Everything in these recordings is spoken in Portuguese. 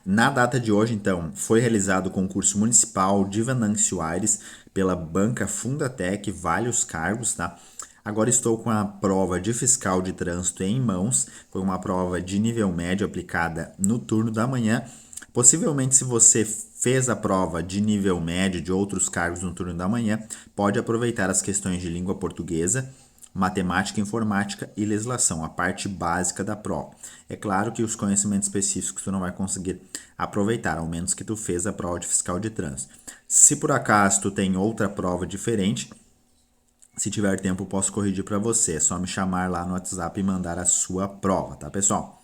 Na data de hoje, então, foi realizado o concurso municipal de Venâncio Aires pela banca Fundatec, vários cargos, tá? Agora estou com a prova de fiscal de trânsito em mãos. Foi uma prova de nível médio aplicada no turno da manhã. Possivelmente, se você fez a prova de nível médio de outros cargos no turno da manhã, pode aproveitar as questões de língua portuguesa, matemática, informática e legislação, a parte básica da prova. É claro que os conhecimentos específicos tu não vai conseguir aproveitar, ao menos que tu fez a prova de fiscal de trânsito. Se por acaso tu tem outra prova diferente, se tiver tempo eu posso corrigir para você. É só me chamar lá no WhatsApp e mandar a sua prova, tá, pessoal?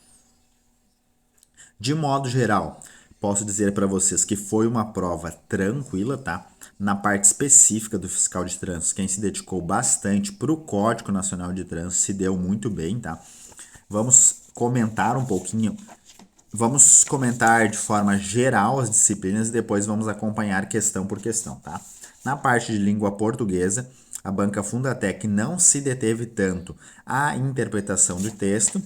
De modo geral, posso dizer para vocês que foi uma prova tranquila, tá? Na parte específica do fiscal de trânsito, quem se dedicou bastante para o Código Nacional de Trânsito se deu muito bem, tá? Vamos comentar um pouquinho, vamos comentar de forma geral as disciplinas e depois vamos acompanhar questão por questão, tá? Na parte de língua portuguesa, a banca Fundatec não se deteve tanto à interpretação de texto,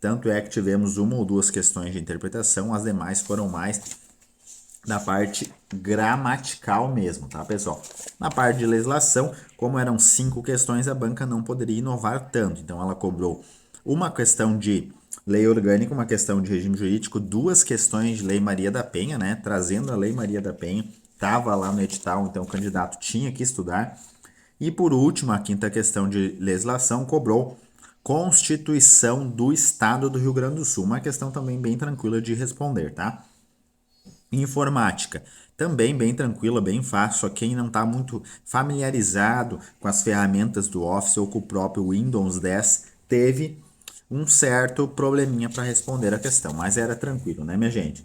tanto é que tivemos uma ou duas questões de interpretação, as demais foram mais da parte gramatical mesmo, tá, pessoal? Na parte de legislação, como eram 5 questões, a banca não poderia inovar tanto, então ela cobrou uma questão de lei orgânica, uma questão de regime jurídico, duas questões de lei Maria da Penha, né, trazendo a lei Maria da Penha, estava lá no edital, então o candidato tinha que estudar. E por último, a quinta questão de legislação cobrou Constituição do Estado do Rio Grande do Sul, uma questão também bem tranquila de responder, tá? Informática, também bem tranquila, bem fácil, só quem não está muito familiarizado com as ferramentas do Office ou com o próprio Windows 10 teve um certo probleminha para responder a questão, mas era tranquilo, né, minha gente?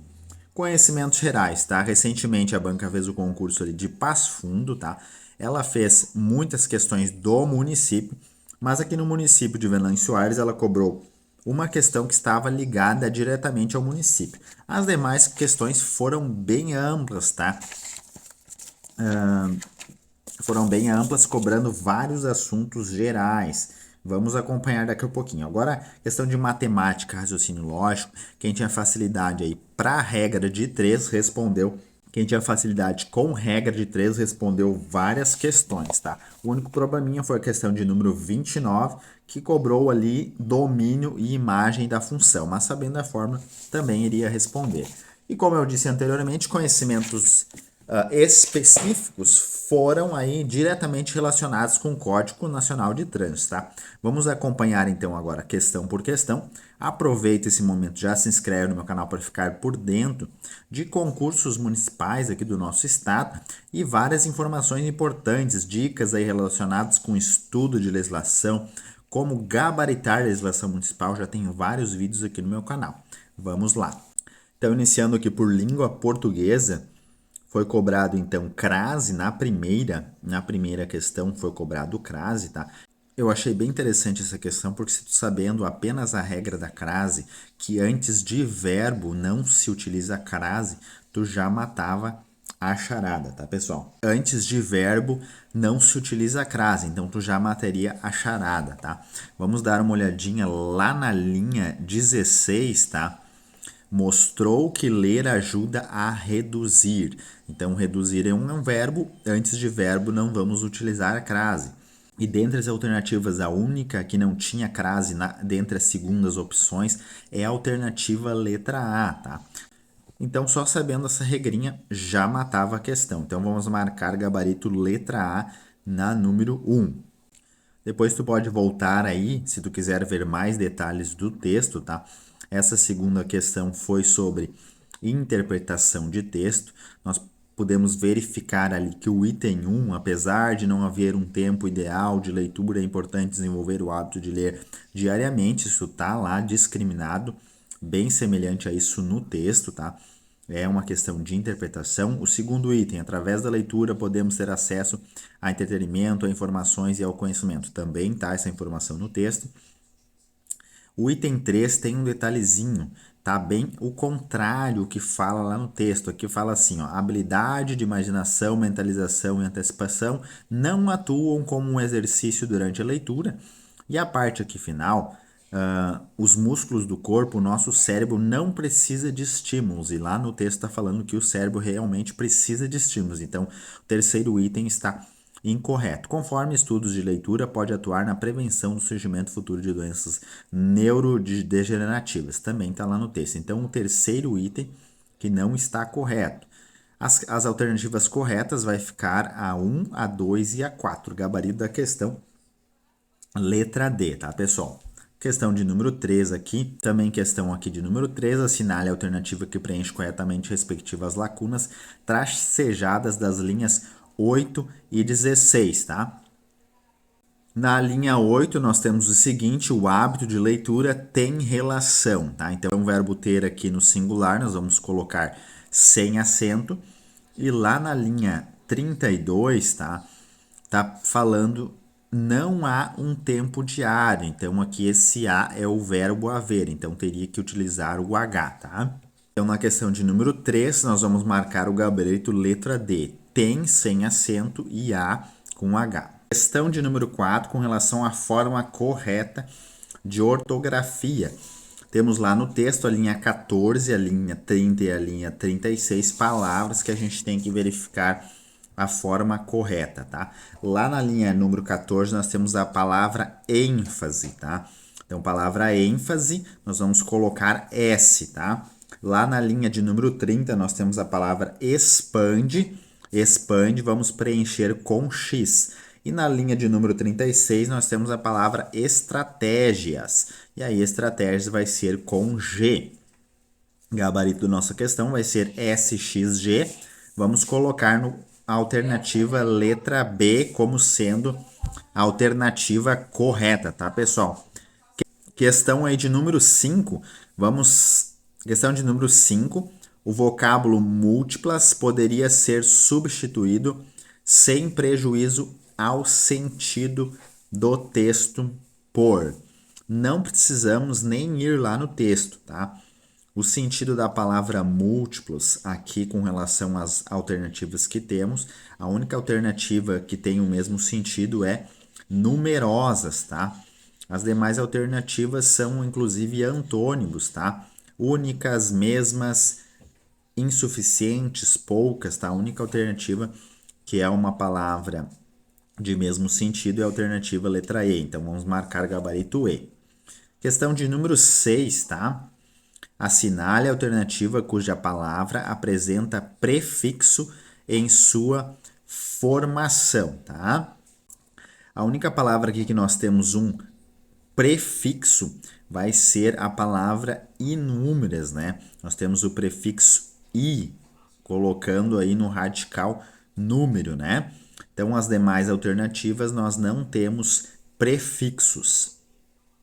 Conhecimentos gerais, tá? Recentemente a banca fez o concurso ali de Passo Fundo, tá? Ela fez muitas questões do município, mas aqui no município de Venâncio Aires ela cobrou uma questão que estava ligada diretamente ao município. As demais questões foram bem amplas, tá? Foram bem amplas, cobrando vários assuntos gerais. Vamos acompanhar daqui a pouquinho. Agora, questão de matemática, raciocínio lógico, quem tinha facilidade aí para a regra de 3 respondeu. Quem tinha facilidade com regra de 3 respondeu várias questões, tá? O único probleminha foi a questão de número 29, que cobrou ali domínio e imagem da função, mas sabendo a fórmula também iria responder. E como eu disse anteriormente, conhecimentos específicos foram aí diretamente relacionados com o Código Nacional de Trânsito, tá? Vamos acompanhar então agora questão por questão. Aproveita esse momento, já se inscreve no meu canal para ficar por dentro de concursos municipais aqui do nosso estado e várias informações importantes, dicas aí relacionadas com estudo de legislação, como gabaritar a legislação municipal, já tenho vários vídeos aqui no meu canal. Vamos lá. Então, iniciando aqui por língua portuguesa, foi cobrado então crase na primeira questão foi cobrado crase, tá? Eu achei bem interessante essa questão porque se tu sabendo apenas a regra da crase, que antes de verbo não se utiliza crase, tu já matava a charada, tá, pessoal? Antes de verbo não se utiliza crase, então tu já mataria a charada, tá? Vamos dar uma olhadinha lá na linha 16, tá? Mostrou que ler ajuda a reduzir. Então, reduzir é um verbo, antes de verbo não vamos utilizar a crase. E dentre as alternativas, a única que não tinha crase dentre as segundas opções é a alternativa letra A, tá? Então, só sabendo essa regrinha já matava a questão. Então, vamos marcar gabarito letra A na número 1. Depois tu pode voltar aí, se tu quiser ver mais detalhes do texto, tá? Essa segunda questão foi sobre interpretação de texto. Nós podemos verificar ali que o item 1, apesar de não haver um tempo ideal de leitura, é importante desenvolver o hábito de ler diariamente. Isso tá lá discriminado, bem semelhante a isso no texto, tá? É uma questão de interpretação. O segundo item, através da leitura podemos ter acesso a entretenimento, a informações e ao conhecimento. Também está essa informação no texto. O item 3 tem um detalhezinho, tá bem o contrário que fala lá no texto. Aqui fala assim, ó, habilidade de imaginação, mentalização e antecipação não atuam como um exercício durante a leitura. E a parte aqui final os músculos do corpo, o nosso cérebro não precisa de estímulos. E lá no texto está falando que o cérebro realmente precisa de estímulos. Então, o terceiro item está incorreto. Conforme estudos de leitura, pode atuar na prevenção do surgimento futuro de doenças neurodegenerativas. Também está lá no texto. Então, o terceiro item que não está correto. As alternativas corretas vai ficar a 1, a 2 e a 4. Gabarito da questão, letra D, tá, pessoal? Questão de número 3 aqui, também questão aqui de número 3, assinale a alternativa que preenche corretamente respectivas lacunas tracejadas das linhas 8 e 16, tá? Na linha 8, nós temos o seguinte: o hábito de leitura tem relação, tá? Então, o verbo ter aqui no singular, nós vamos colocar sem acento. E lá na linha 32, tá? Tá falando não há um tempo diário. Então, aqui esse a é o verbo haver. Então, teria que utilizar o H, tá? Então, na questão de número 3, nós vamos marcar o gabarito letra D. Tem sem acento e A com H. Questão de número 4, com relação à forma correta de ortografia. Temos lá no texto a linha 14, a linha 30 e a linha 36 palavras que a gente tem que verificar a forma correta, tá? Lá na linha número 14 nós temos a palavra ênfase, tá? Então, palavra ênfase, nós vamos colocar S, tá? Lá na linha de número 30 nós temos a palavra expande, expande, vamos preencher com X. E na linha de número 36 nós temos a palavra estratégias. E aí estratégias vai ser com G. Gabarito da nossa questão vai ser SXG. Vamos colocar no alternativa letra B como sendo a alternativa correta, tá, pessoal? Questão aí de número 5. Questão de número 5. O vocábulo múltiplas poderia ser substituído sem prejuízo ao sentido do texto por. Não precisamos nem ir lá no texto, tá? O sentido da palavra múltiplos aqui com relação às alternativas que temos, a única alternativa que tem o mesmo sentido é numerosas, tá? As demais alternativas são inclusive antônimos, tá? Únicas, mesmas, insuficientes, poucas, tá? A única alternativa que é uma palavra de mesmo sentido é a alternativa letra E. Então vamos marcar gabarito E. Questão de número 6, tá? Assinale a alternativa cuja palavra apresenta prefixo em sua formação, tá? A única palavra aqui que nós temos um prefixo vai ser a palavra inúmeras, né? Nós temos o prefixo i, colocando aí no radical número, né? Então, as demais alternativas nós não temos prefixos.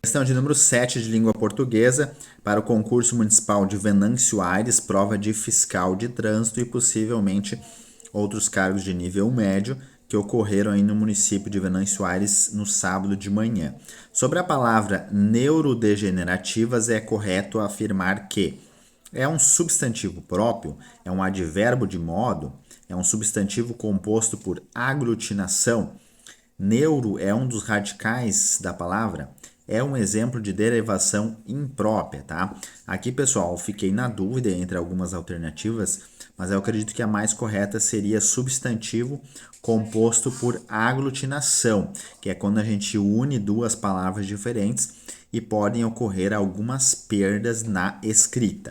Questão de número 7 de língua portuguesa para o concurso municipal de Venâncio Aires, prova de fiscal de trânsito e possivelmente outros cargos de nível médio que ocorreram aí no município de Venâncio Aires no sábado de manhã. Sobre a palavra neurodegenerativas, é correto afirmar que é um substantivo próprio, é um advérbio de modo, é um substantivo composto por aglutinação. Neuro é um dos radicais da palavra, é um exemplo de derivação imprópria, tá? Aqui, pessoal, fiquei na dúvida entre algumas alternativas, mas eu acredito que a mais correta seria substantivo composto por aglutinação, que é quando a gente une duas palavras diferentes e podem ocorrer algumas perdas na escrita.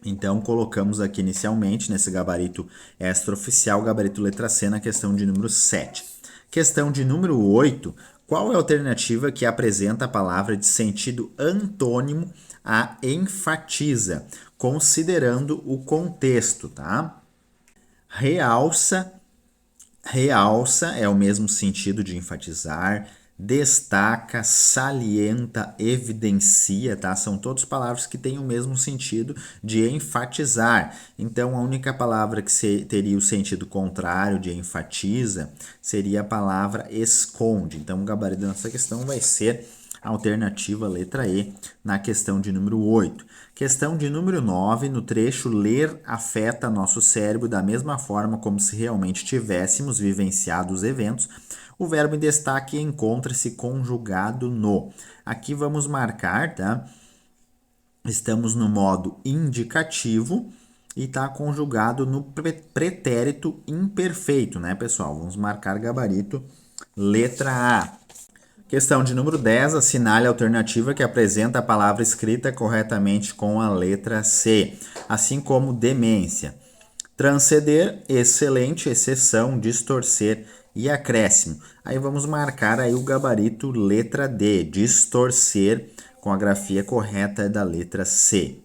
Então, colocamos aqui inicialmente, nesse gabarito extraoficial, gabarito letra C, na questão de número 7. Questão de número 8. Qual é a alternativa que apresenta a palavra de sentido antônimo a enfatiza, considerando o contexto, tá? Realça, realça é o mesmo sentido de enfatizar, destaca, salienta, evidencia, tá? São todas palavras que têm o mesmo sentido de enfatizar. Então, a única palavra que teria o sentido contrário de enfatiza seria a palavra esconde. Então, o gabarito dessa questão vai ser a alternativa letra E na questão de número 8. Questão de número 9, no trecho ler afeta nosso cérebro da mesma forma como se realmente tivéssemos vivenciado os eventos. O verbo em destaque encontra-se conjugado no. Aqui vamos marcar, tá? Estamos no modo indicativo e está conjugado no pretérito imperfeito, né, pessoal? Vamos marcar gabarito letra A. Questão de número 10, assinale a alternativa que apresenta a palavra escrita corretamente com a letra C, assim como demência. Transcender, excelente, exceção, distorcer e acréscimo. Aí vamos marcar aí o gabarito letra D, distorcer, com a grafia correta da letra C.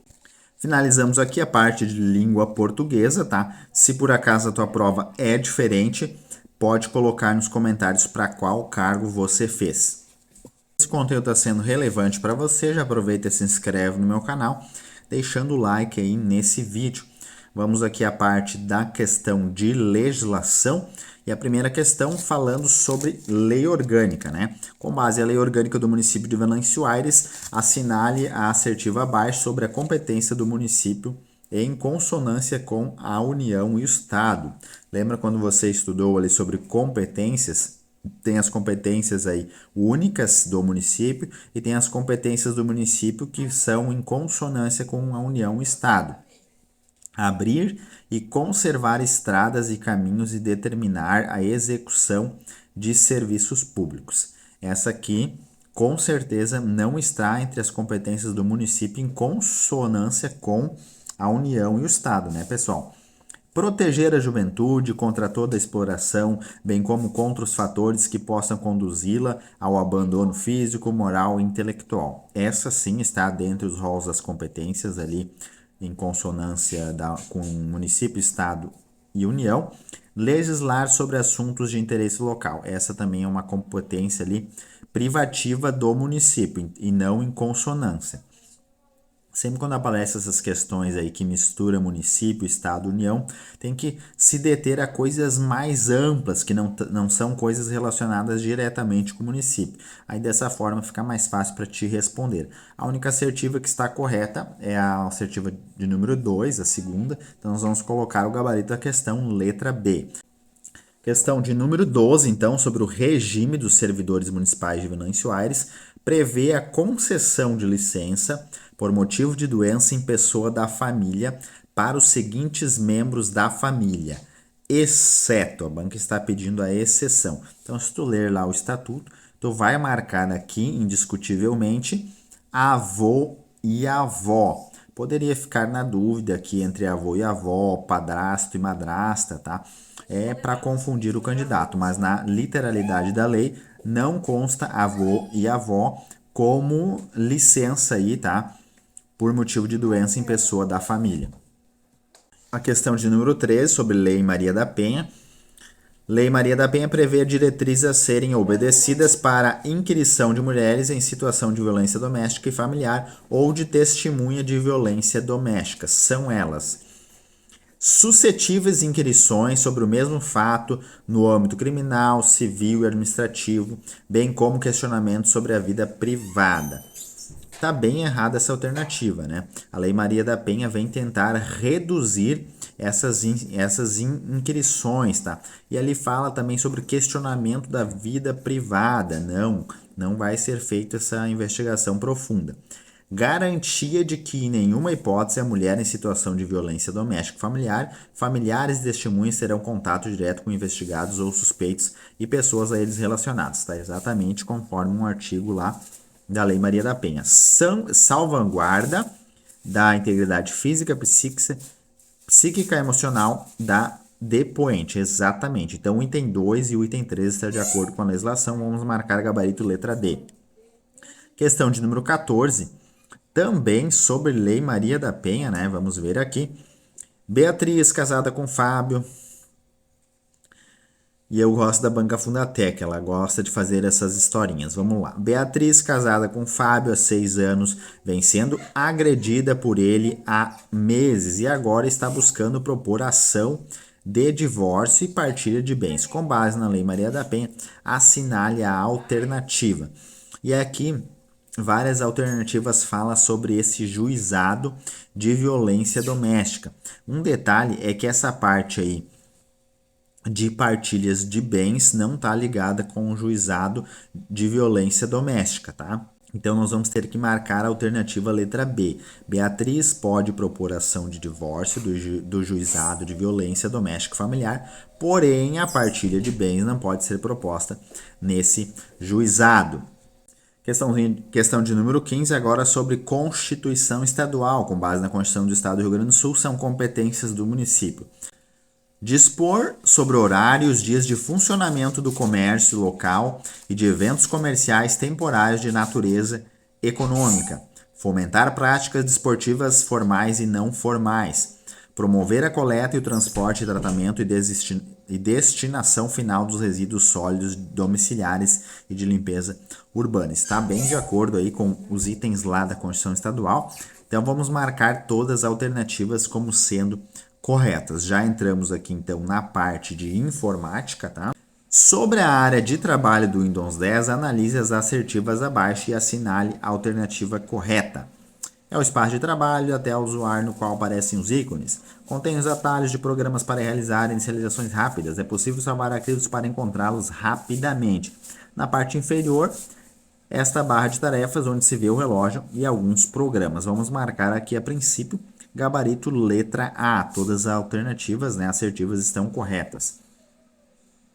Finalizamos aqui a parte de língua portuguesa, tá? Se por acaso a tua prova é diferente, pode colocar nos comentários para qual cargo você fez. Se esse conteúdo está sendo relevante para você, já aproveita e se inscreve no meu canal, deixando o like aí nesse vídeo. Vamos aqui à parte da questão de legislação e a primeira questão falando sobre lei orgânica, né? Com base na lei orgânica do município de Venâncio Aires, assinale a assertiva abaixo sobre a competência do município em consonância com a União e o Estado. Lembra quando você estudou ali sobre competências? Tem as competências aí únicas do município e tem as competências do município que são em consonância com a União e o Estado. Abrir e conservar estradas e caminhos e determinar a execução de serviços públicos. Essa aqui, com certeza, não está entre as competências do município em consonância com a União e o Estado, né, pessoal? Proteger a juventude contra toda exploração, bem como contra os fatores que possam conduzi-la ao abandono físico, moral e intelectual. Essa sim está dentro dos rolos das competências ali, em consonância com município, estado e União. Legislar sobre assuntos de interesse local. Essa também é uma competência ali privativa do município e não em consonância. Sempre quando aparecem essas questões aí que mistura município, estado, união, tem que se deter a coisas mais amplas, que não são coisas relacionadas diretamente com o município. Aí dessa forma fica mais fácil para te responder. A única assertiva que está correta é a assertiva de número 2, a segunda. Então nós vamos colocar o gabarito da questão letra B. Questão de número 12, então, sobre o regime dos servidores municipais de Venâncio Aires, prevê a concessão de licença por motivo de doença em pessoa da família para os seguintes membros da família, exceto, a banca está pedindo a exceção. Então, se tu ler lá o estatuto, tu vai marcar aqui, indiscutivelmente, avô e avó. Poderia ficar na dúvida aqui entre avô e avó, padrasto e madrasta, tá? É para confundir o candidato, mas na literalidade da lei não consta avô e avó como licença aí, tá? Por motivo de doença em pessoa da família. A questão de número 13, sobre Lei Maria da Penha. Lei Maria da Penha prevê diretrizes a serem obedecidas para inquirição de mulheres em situação de violência doméstica e familiar ou de testemunha de violência doméstica. São elas: suscetíveis de inquirições sobre o mesmo fato no âmbito criminal, civil e administrativo, bem como questionamentos sobre a vida privada. Tá bem errada essa alternativa, né? A Lei Maria da Penha vem tentar reduzir essas inquirições, tá? E ali fala também sobre questionamento da vida privada. Não vai ser feita essa investigação profunda. Garantia de que, em nenhuma hipótese, a mulher em situação de violência doméstica familiar, familiares e testemunhas terão contato direto com investigados ou suspeitos e pessoas a eles relacionadas. Tá? Exatamente conforme um artigo lá da Lei Maria da Penha. Salvaguarda da integridade física, psíquica e emocional da depoente. Exatamente. Então, o item 2 e o item 3 estão de acordo com a legislação. Vamos marcar gabarito letra D. Questão de número 14. Também sobre Lei Maria da Penha, né? Vamos ver aqui. Beatriz casada com Fábio. E eu gosto da banca Fundatec, ela gosta de fazer essas historinhas. Vamos lá. Beatriz casada com Fábio há 6 anos, vem sendo agredida por ele há meses e agora está buscando propor ação de divórcio e partilha de bens. Com base na Lei Maria da Penha, assinale a alternativa. E aqui várias alternativas falam sobre esse juizado de violência doméstica. Um detalhe é que essa parte aí de partilhas de bens não está ligada com o juizado de violência doméstica, tá? Então nós vamos ter que marcar a alternativa letra B. Beatriz pode propor ação de divórcio do juizado de violência doméstica e familiar, porém a partilha de bens não pode ser proposta nesse juizado. Questão de número 15, agora sobre Constituição Estadual, com base na Constituição do Estado do Rio Grande do Sul, são competências do município. Dispor sobre horários, dias de funcionamento do comércio local e de eventos comerciais temporários de natureza econômica. Fomentar práticas desportivas formais e não formais. Promover a coleta e o transporte, tratamento e destinação final dos resíduos sólidos domiciliares e de limpeza urbana. Está bem de acordo aí com os itens lá da Constituição Estadual. Então vamos marcar todas as alternativas como sendo corretas. Já entramos aqui então na parte de informática, tá? Sobre a área de trabalho do Windows 10, analise as assertivas abaixo e assinale a alternativa correta. É o espaço de trabalho até o usuário no qual aparecem os ícones. Contém os atalhos de programas para realizar inicializações rápidas. É possível salvar arquivos para encontrá-los rapidamente. Na parte inferior, esta barra de tarefas onde se vê o relógio e alguns programas. Vamos marcar aqui a princípio gabarito letra A. Todas as alternativas, né, assertivas estão corretas.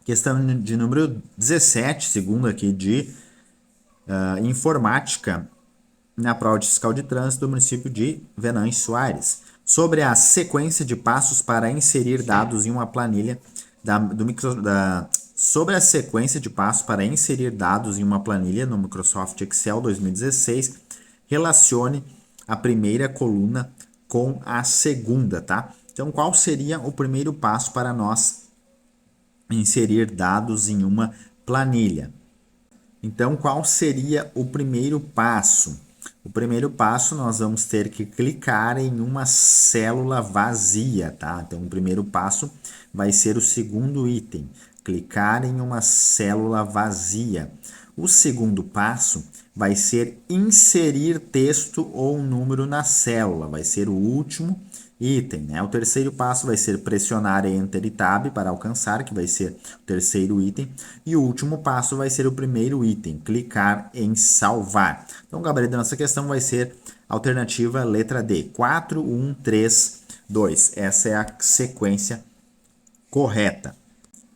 Questão de número 17, segundo aqui de informática, na prova de fiscal de trânsito do município de Venâncio Aires, sobre a sequência de passos para inserir dados em uma planilha sobre a sequência de passos para inserir dados em uma planilha no Microsoft Excel 2016, relacione a primeira coluna com a segunda, tá? Então, qual seria o primeiro passo para nós inserir dados em uma planilha? Então, qual seria o primeiro passo? O primeiro passo, nós vamos ter que clicar em uma célula vazia, tá? Então, o primeiro passo vai ser o segundo item, clicar em uma célula vazia. O segundo passo vai ser inserir texto ou número na célula, vai ser o último item, né? O terceiro passo vai ser pressionar Enter e Tab para alcançar, que vai ser o terceiro item. E o último passo vai ser o primeiro item, clicar em salvar. Então, o gabarito da nossa questão vai ser alternativa letra D, 4, 1, 3, 2. Essa é a sequência correta.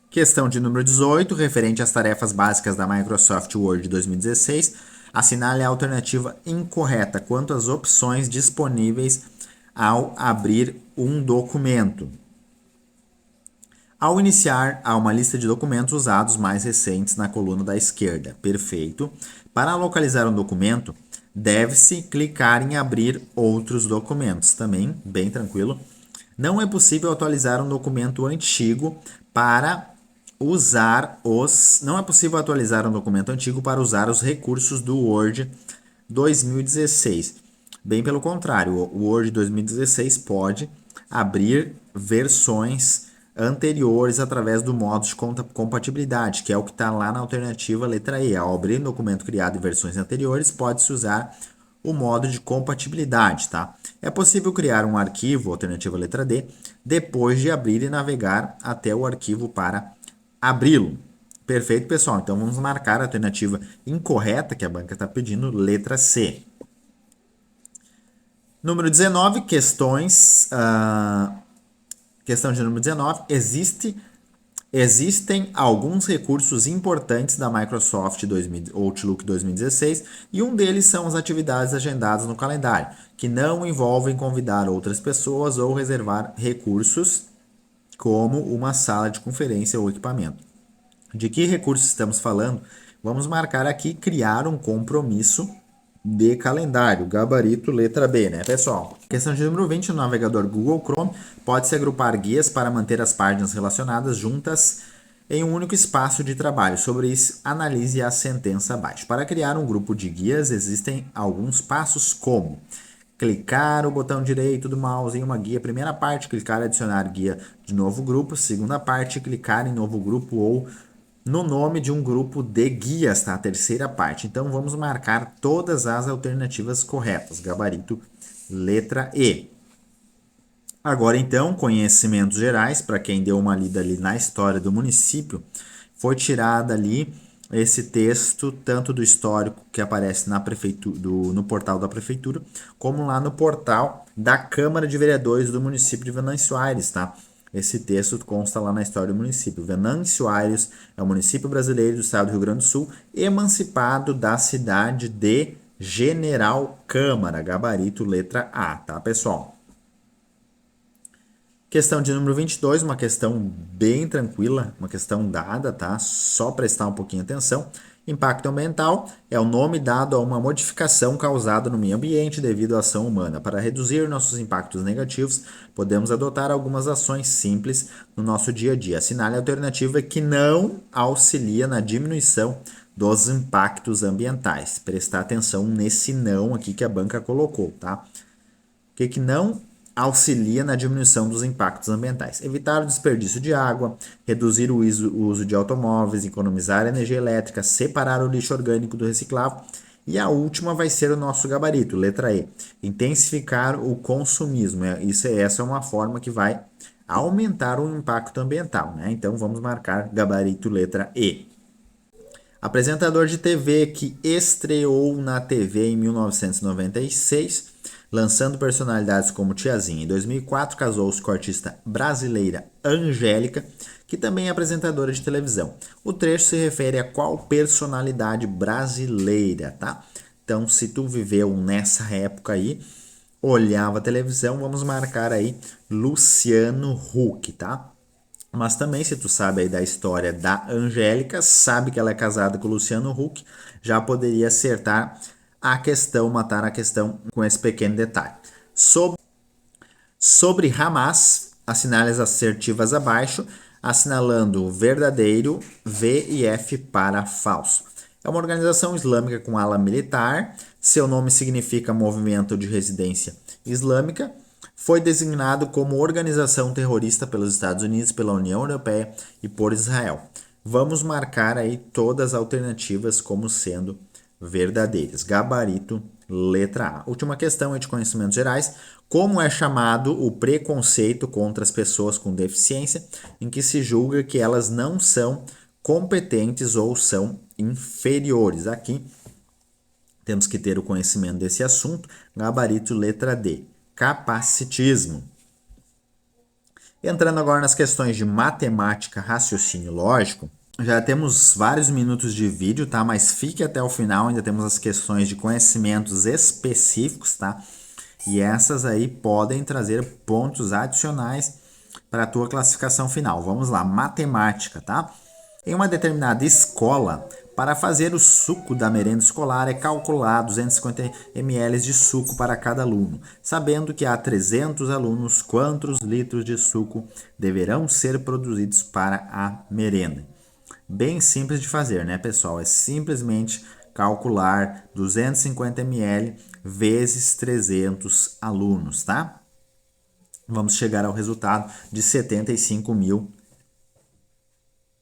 Questão de número 18, referente às tarefas básicas da Microsoft Word 2016, assinale a alternativa incorreta quanto às opções disponíveis ao abrir um documento. Ao iniciar, há uma lista de documentos usados mais recentes na coluna da esquerda. Perfeito. Para localizar um documento, deve-se clicar em abrir outros documentos. Também, bem tranquilo. Não é possível atualizar um documento antigo para usar os recursos do Word 2016. Bem pelo contrário, o Word 2016 pode abrir versões anteriores através do modo de compatibilidade, que é o que está lá na alternativa letra E. Ao abrir um documento criado em versões anteriores, pode-se usar o modo de compatibilidade, tá? É possível criar um arquivo, alternativa letra D, depois de abrir e navegar até o arquivo para abri-lo. Perfeito, pessoal. Então, vamos marcar a alternativa incorreta que a banca está pedindo, letra C. Número 19, questões. Questão de número 19. Existem alguns recursos importantes da Microsoft Outlook 2016 e um deles são as atividades agendadas no calendário, que não envolvem convidar outras pessoas ou reservar recursos como uma sala de conferência ou equipamento. De que recursos estamos falando? Vamos marcar aqui criar um compromisso de calendário, gabarito letra B, né, pessoal? Questão de número 20, no navegador Google Chrome, pode-se agrupar guias para manter as páginas relacionadas juntas em um único espaço de trabalho. Sobre isso, analise a sentença abaixo. Para criar um grupo de guias, existem alguns passos como clicar o botão direito do mouse em uma guia, primeira parte, clicar em adicionar guia de novo grupo, segunda parte, clicar em novo grupo ou no nome de um grupo de guias, tá? A terceira parte. Então, vamos marcar todas as alternativas corretas. Gabarito, letra E. Agora então, conhecimentos gerais, para quem deu uma lida ali na história do município, foi tirada ali esse texto, tanto do histórico que aparece na prefeitura, no portal da prefeitura, como lá no portal da Câmara de Vereadores do município de Venâncio Aires, tá? Esse texto consta lá na história do município. Venâncio Aires é o município brasileiro do estado do Rio Grande do Sul, emancipado da cidade de General Câmara, gabarito letra A, tá, pessoal? Questão de número 22, uma questão bem tranquila, uma questão dada, tá? Só prestar um pouquinho de atenção. Impacto ambiental é o nome dado a uma modificação causada no meio ambiente devido à ação humana. Para reduzir nossos impactos negativos, podemos adotar algumas ações simples no nosso dia a dia. Assinale a alternativa que não auxilia na diminuição dos impactos ambientais. Prestar atenção nesse não aqui que a banca colocou, tá? O que não auxilia na diminuição dos impactos ambientais? Evitar o desperdício de água, reduzir o uso de automóveis, economizar energia elétrica, separar o lixo orgânico do reciclável. E a última vai ser o nosso gabarito, letra E. Intensificar o consumismo. Essa é uma forma que vai aumentar o impacto ambiental, né? Então vamos marcar gabarito letra E. Apresentador de TV que estreou na TV em 1996, lançando personalidades como Tiazinha. Em 2004, casou-se com a artista brasileira Angélica, que também é apresentadora de televisão. O trecho se refere a qual personalidade brasileira, tá? Então, se tu viveu nessa época aí, olhava a televisão, vamos marcar aí Luciano Huck, tá? Mas também, se tu sabe aí da história da Angélica, sabe que ela é casada com o Luciano Huck, já poderia acertar a questão, matar a questão com esse pequeno detalhe. Sobre Hamas, assinale as assertivas abaixo, assinalando verdadeiro, V e F para falso. É uma organização islâmica com ala militar, seu nome significa Movimento de Residência Islâmica, foi designado como organização terrorista pelos Estados Unidos, pela União Europeia e por Israel. Vamos marcar aí todas as alternativas como sendo verdadeiras. Gabarito, letra A. Última questão é de conhecimentos gerais. Como é chamado o preconceito contra as pessoas com deficiência, em que se julga que elas não são competentes ou são inferiores? Aqui temos que ter o conhecimento desse assunto. Gabarito, letra D. Capacitismo. Entrando agora nas questões de matemática, raciocínio lógico, já temos vários minutos de vídeo, tá? Mas fique até o final, ainda temos as questões de conhecimentos específicos, tá? E essas aí podem trazer pontos adicionais para a tua classificação final. Vamos lá, matemática, tá? Em uma determinada escola, para fazer o suco da merenda escolar é calculado 250 ml de suco para cada aluno. Sabendo que há 300 alunos, quantos litros de suco deverão ser produzidos para a merenda? Bem simples de fazer, né, pessoal? É simplesmente calcular 250 ml vezes 300 alunos, tá? Vamos chegar ao resultado de 75 mil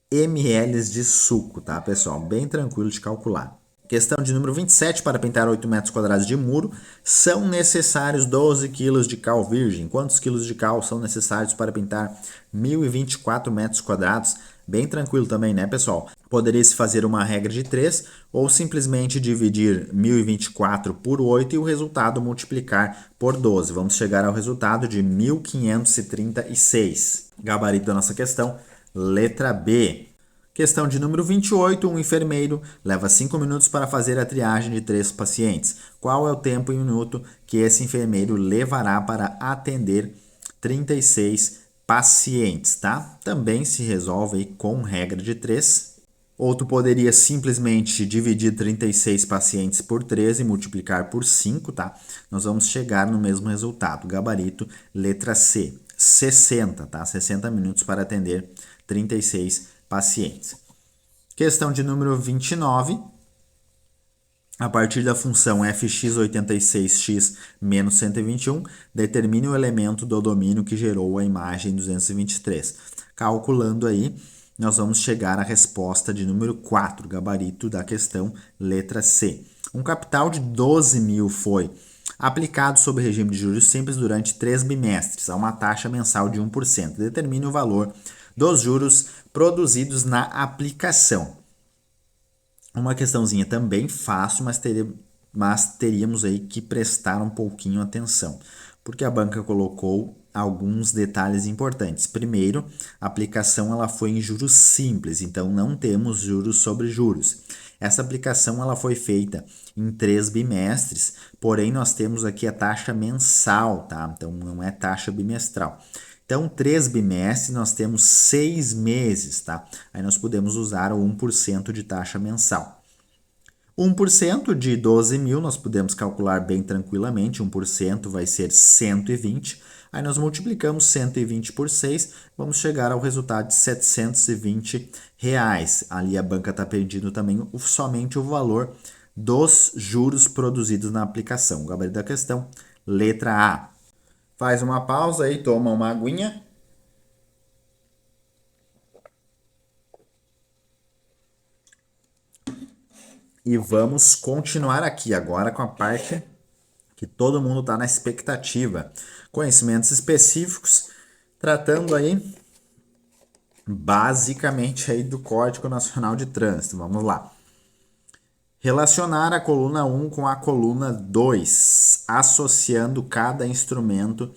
ml de suco, tá, pessoal? Bem tranquilo de calcular. Questão de número 27, para pintar 8 metros quadrados de muro, são necessários 12 quilos de cal virgem. Quantos quilos de cal são necessários para pintar 1.024 metros quadrados? Bem tranquilo também, né, pessoal? Poderia-se fazer uma regra de 3 ou simplesmente dividir 1.024 por 8 e o resultado multiplicar por 12. Vamos chegar ao resultado de 1.536. Gabarito da nossa questão, letra B. Questão de número 28. Um enfermeiro leva 5 minutos para fazer a triagem de 3 pacientes. Qual é o tempo em minuto que esse enfermeiro levará para atender 36 pacientes, tá? Também se resolve aí com regra de 3. Ou tu poderia simplesmente dividir 36 pacientes por 3 e multiplicar por 5, tá? Nós vamos chegar no mesmo resultado. Gabarito, letra C. 60, tá? 60 minutos para atender 36 pacientes. Questão de número 29. A partir da função fx86x menos 121, determine o elemento do domínio que gerou a imagem 223. Calculando aí, nós vamos chegar à resposta de número 4, gabarito da questão, letra C. Um capital de 12 mil foi aplicado sob regime de juros simples durante 3 bimestres, a uma taxa mensal de 1%. Determine o valor dos juros produzidos na aplicação. Uma questãozinha também fácil, mas teríamos aí que prestar um pouquinho atenção, porque a banca colocou alguns detalhes importantes. Primeiro, a aplicação ela foi em juros simples, então não temos juros sobre juros. Essa aplicação ela foi feita em 3 bimestres, porém nós temos aqui a taxa mensal, tá? Então não é taxa bimestral. Então, 3 bimestres, nós temos 6 meses, tá? Aí nós podemos usar o 1% de taxa mensal. 1% de 12 mil, nós podemos calcular bem tranquilamente, 1% vai ser 120. Aí nós multiplicamos 120 por 6, vamos chegar ao resultado de R$ 720. Ali a banca está pedindo também somente o valor dos juros produzidos na aplicação. O gabarito da questão, letra A. Faz uma pausa aí, toma uma aguinha. E vamos continuar aqui agora com a parte que todo mundo está na expectativa. Conhecimentos específicos, tratando aí basicamente aí do Código Nacional de Trânsito. Vamos lá. Relacionar a coluna 1 com a coluna 2, associando cada instrumento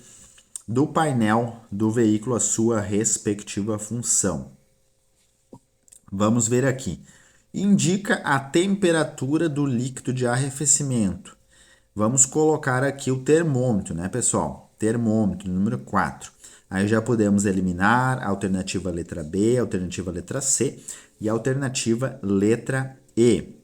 do painel do veículo à sua respectiva função. Vamos ver aqui. Indica a temperatura do líquido de arrefecimento. Vamos colocar aqui o termômetro, né, pessoal? Termômetro, número 4. Aí já podemos eliminar a alternativa letra B, a alternativa letra C e a alternativa letra E.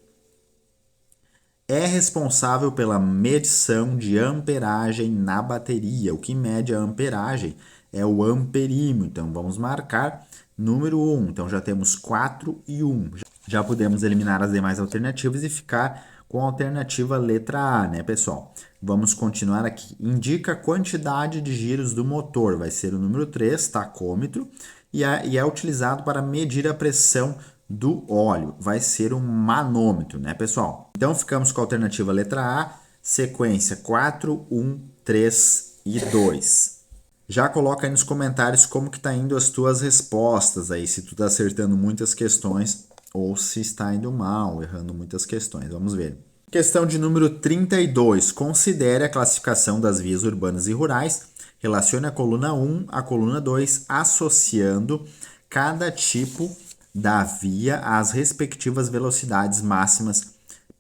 É responsável pela medição de amperagem na bateria. O que mede a amperagem é o amperímetro. Então, vamos marcar número 1. Então, já temos 4 e 1. Já podemos eliminar as demais alternativas e ficar com a alternativa letra A, né, pessoal? Vamos continuar aqui. Indica a quantidade de giros do motor. Vai ser o número 3, tacômetro, e é utilizado para medir a pressão do óleo. Vai ser um manômetro, né, pessoal? Então, ficamos com a alternativa letra A, sequência 4, 1, 3 e 2. Já coloca aí nos comentários como que tá indo as tuas respostas aí, se tu tá acertando muitas questões ou se está indo mal, errando muitas questões. Vamos ver. Questão de número 32. Considere a classificação das vias urbanas e rurais. Relacione a coluna 1 à coluna 2, associando cada tipo da via às respectivas velocidades máximas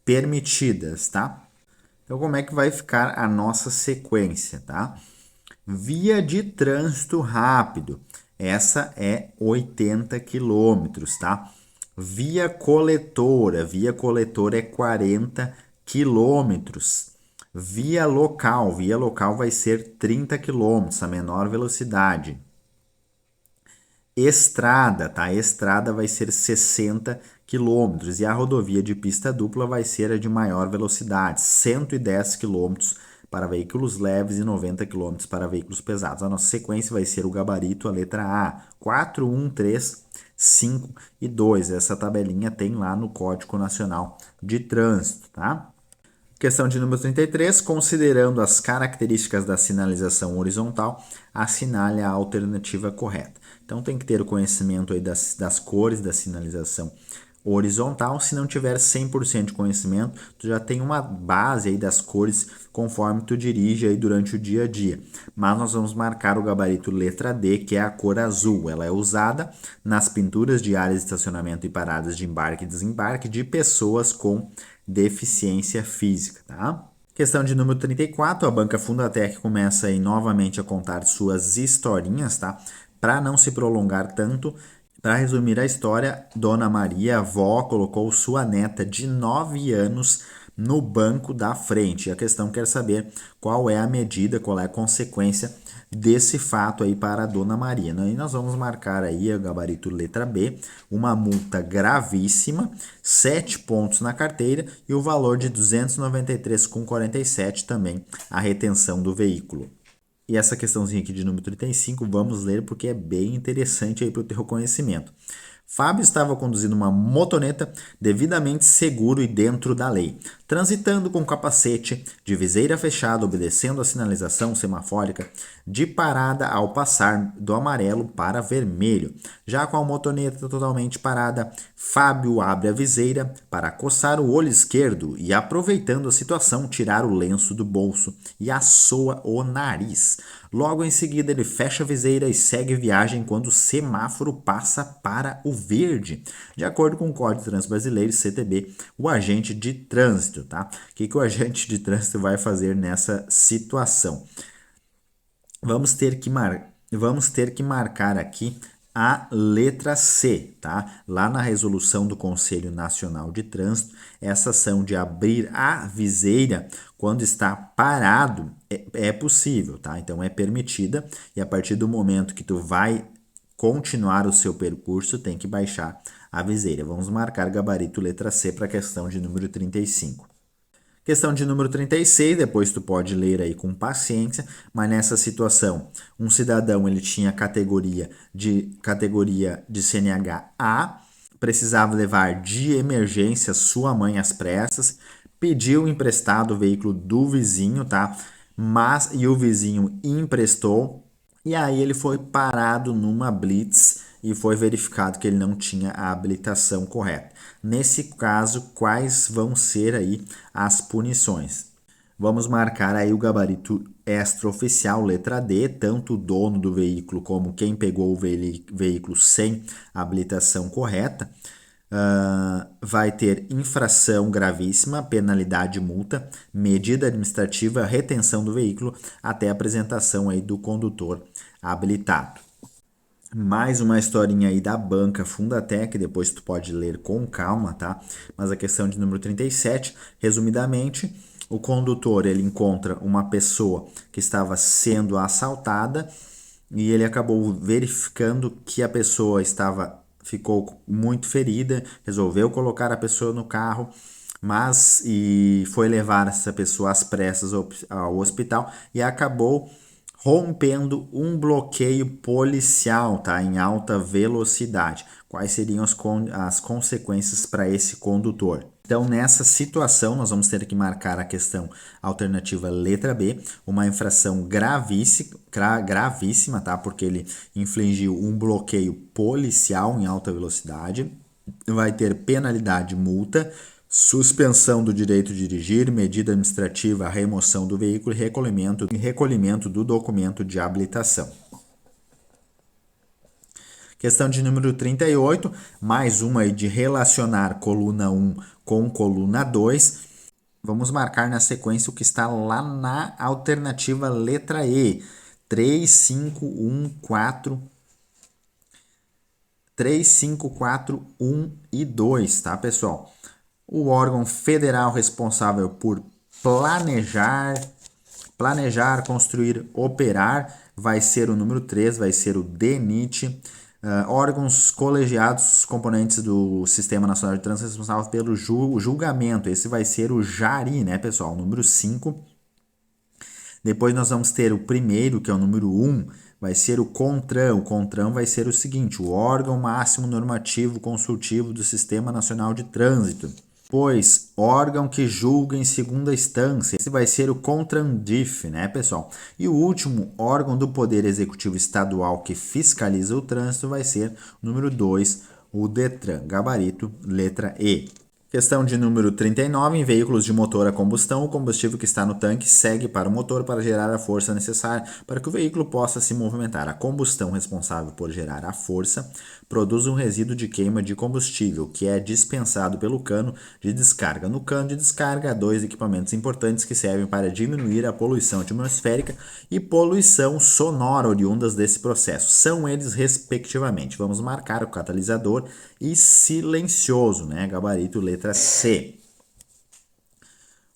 permitidas, tá? Então, como é que vai ficar a nossa sequência, tá? Via de trânsito rápido. Essa é 80 km, tá? Via coletora é 40 km. Via local vai ser 30 km, a menor velocidade. Estrada, tá? Estrada vai ser 60 km e a rodovia de pista dupla vai ser a de maior velocidade, 110 km para veículos leves e 90 km para veículos pesados. A nossa sequência vai ser o gabarito, a letra A, 4, 1, 3, 5 e 2. Essa tabelinha tem lá no Código Nacional de Trânsito, tá? Questão de número 33, considerando as características da sinalização horizontal, assinale a alternativa correta. Então tem que ter o conhecimento aí das cores da sinalização horizontal. Se não tiver 100% de conhecimento, tu já tem uma base aí das cores conforme tu dirige aí durante o dia a dia. Mas nós vamos marcar o gabarito letra D, que é a cor azul. Ela é usada nas pinturas de áreas de estacionamento e paradas de embarque e desembarque de pessoas com deficiência física, tá? Questão de número 34, a banca Fundatec começa aí novamente a contar suas historinhas, tá? Para não se prolongar tanto, para resumir a história, Dona Maria, a avó, colocou sua neta de 9 anos no banco da frente. A questão quer saber qual é a medida, qual é a consequência desse fato aí para a Dona Maria. E nós vamos marcar aí, o gabarito letra B, uma multa gravíssima, 7 pontos na carteira e o valor de R$ 293,47 também a retenção do veículo. E essa questãozinha aqui de número 35, vamos ler porque é bem interessante aí para o teu conhecimento. Fábio estava conduzindo uma motoneta devidamente seguro e dentro da lei, transitando com capacete, de viseira fechada, obedecendo a sinalização semafórica de parada ao passar do amarelo para vermelho. Já com a motoneta totalmente parada, Fábio abre a viseira para coçar o olho esquerdo e, aproveitando a situação, tirar o lenço do bolso e assoa o nariz. Logo em seguida, ele fecha a viseira e segue viagem quando o semáforo passa para o verde. De acordo com o Código de Trânsito Brasileiro, CTB, o agente de trânsito, tá? O que o agente de trânsito vai fazer nessa situação? Vamos ter que marcar aqui a letra C, tá? Lá na resolução do Conselho Nacional de Trânsito, essa ação de abrir a viseira quando está parado é possível, tá? Então é permitida e a partir do momento que tu vai continuar o seu percurso, tem que baixar a viseira. Vamos marcar gabarito letra C para a questão de número 35. Questão de número 36, depois tu pode ler aí com paciência, mas nessa situação, um cidadão ele tinha categoria de CNH A, precisava levar de emergência sua mãe às pressas, pediu emprestado o veículo do vizinho, tá? E o vizinho emprestou, e aí ele foi parado numa blitz e foi verificado que ele não tinha a habilitação correta. Nesse caso, quais vão ser aí as punições? Vamos marcar aí o gabarito extraoficial, letra D, tanto o dono do veículo como quem pegou o veículo sem habilitação correta. Vai ter infração gravíssima, penalidade, multa, medida administrativa, retenção do veículo até a apresentação aí do condutor habilitado. Mais uma historinha aí da banca Fundatec, depois tu pode ler com calma, tá? Mas a questão de número 37, resumidamente, o condutor ele encontra uma pessoa que estava sendo assaltada e ele acabou verificando que a pessoa ficou muito ferida, resolveu colocar a pessoa no carro, e foi levar essa pessoa às pressas ao hospital e acabou rompendo um bloqueio policial, tá, em alta velocidade. Quais seriam as consequências para esse condutor? Então, nessa situação, nós vamos ter que marcar a questão alternativa letra B, uma infração gravíssima, tá? Porque ele infligiu um bloqueio policial em alta velocidade. Vai ter penalidade, multa, suspensão do direito de dirigir, medida administrativa, remoção do veículo e recolhimento do documento de habilitação. Questão de número 38, mais uma aí de relacionar coluna 1 com coluna 2. Vamos marcar na sequência o que está lá na alternativa letra E. 3, 5, 1, 4, 1 e 2, tá, pessoal? O órgão federal responsável por planejar, construir, operar, vai ser o número 3, vai ser o DENIT. Órgãos colegiados, componentes do Sistema Nacional de Trânsito responsável pelo julgamento. Esse vai ser o JARI, né, pessoal? Número 5. Depois nós vamos ter o primeiro, que é o número 1, vai ser o CONTRAN. O CONTRAN vai ser o seguinte, o órgão máximo normativo consultivo do Sistema Nacional de Trânsito. Depois, órgão que julga em segunda instância. Esse vai ser o CONTRANDIF, né, pessoal? E o último órgão do Poder Executivo Estadual que fiscaliza o trânsito vai ser o número 2, o DETRAN. Gabarito, letra E. Questão de número 39, em veículos de motor a combustão, o combustível que está no tanque segue para o motor para gerar a força necessária para que o veículo possa se movimentar. A combustão responsável por gerar a força produz um resíduo de queima de combustível, que é dispensado pelo cano de descarga. No cano de descarga, há dois equipamentos importantes que servem para diminuir a poluição atmosférica e poluição sonora oriundas desse processo. São eles, respectivamente. Vamos marcar o catalisador e silencioso, né? Gabarito, letra C.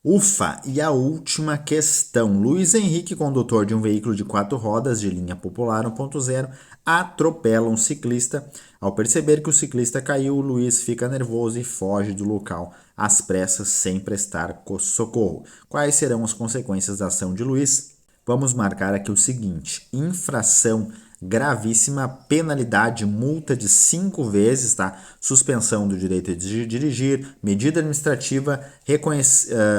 Ufa! E a última questão. Luiz Henrique, condutor de um veículo de 4 rodas de linha popular 1.0, atropela um ciclista. Ao perceber que o ciclista caiu, o Luiz fica nervoso e foge do local às pressas sem prestar socorro. Quais serão as consequências da ação de Luiz? Vamos marcar aqui o seguinte, infração gravíssima, penalidade, multa de 5 vezes, tá? Suspensão do direito de dirigir, medida administrativa,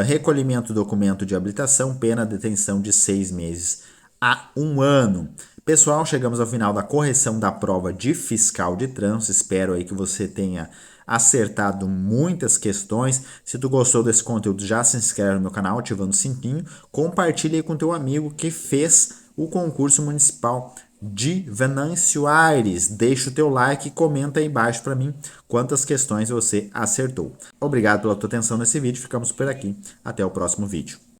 recolhimento do documento de habilitação, pena detenção de 6 meses a 1 ano. Pessoal, chegamos ao final da correção da prova de fiscal de trânsito. Espero aí que você tenha acertado muitas questões. Se tu gostou desse conteúdo, já se inscreve no meu canal, ativando o sininho. Compartilhe aí com teu amigo que fez o concurso municipal de Venâncio Aires. Deixa o teu like e comenta aí embaixo para mim quantas questões você acertou. Obrigado pela tua atenção nesse vídeo. Ficamos por aqui. Até o próximo vídeo.